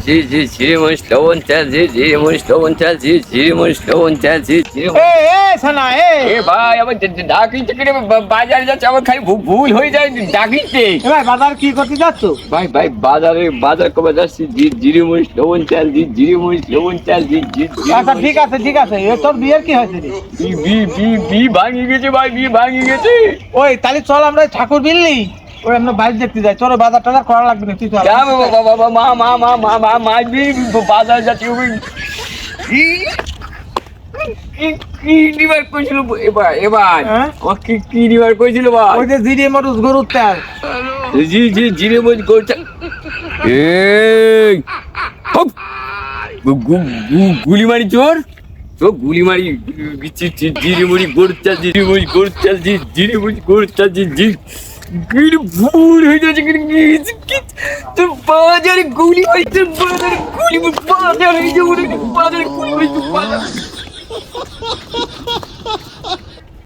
জিরে মরিচ লবণ তেল জিরে মরিচ লবণ তেল জিরে মরিচ লবণ তেল জিরে সানা এ ভাই আমার ডাকিতে কিনে বাজারে যাচ্ছে আমার খালি ভুল হয়ে যায় ডাকিতে ভাই বাজার কি করতে যাচ্ছ? ভাই বাজার কবে যাচ্ছি জিরে মরিচ লবণ তেল জিরে মরিচ লবণ তেল আচ্ছা ঠিক আছে এ তোর বিয়ের কি হয়েছে রে? বি ভাঙিয়ে গেছে ভাই বি ভাঙিয়ে গেছে ওই তাহলে চল আমরা ঠাকুর বিল্লি ওই আমরা বাইরে দেখতে যাই, চলো বাজার টাজার করা লাগবে না, তুই চল। বাবা মা মারবি বাজার যাচ্ছি কি নিবার কইছিল এবার হ্যাঁ? আমাকে কি নিবার কইছিল ভাই ওই যে জিরে মরুচ গরুর তেল। জিরে মরিচ করছে এই হপ! গুলি মারি চোর তো গুলি মারি জিরে মরিচ করছে জিরে মরিচ করছে জিরে মরিচ করছে কি ভুল হয়ে যাচ্ছে তোর বাজারে গুলি মারি তোর বাজারে গুলি বাজারে বাজারে গুলি মারি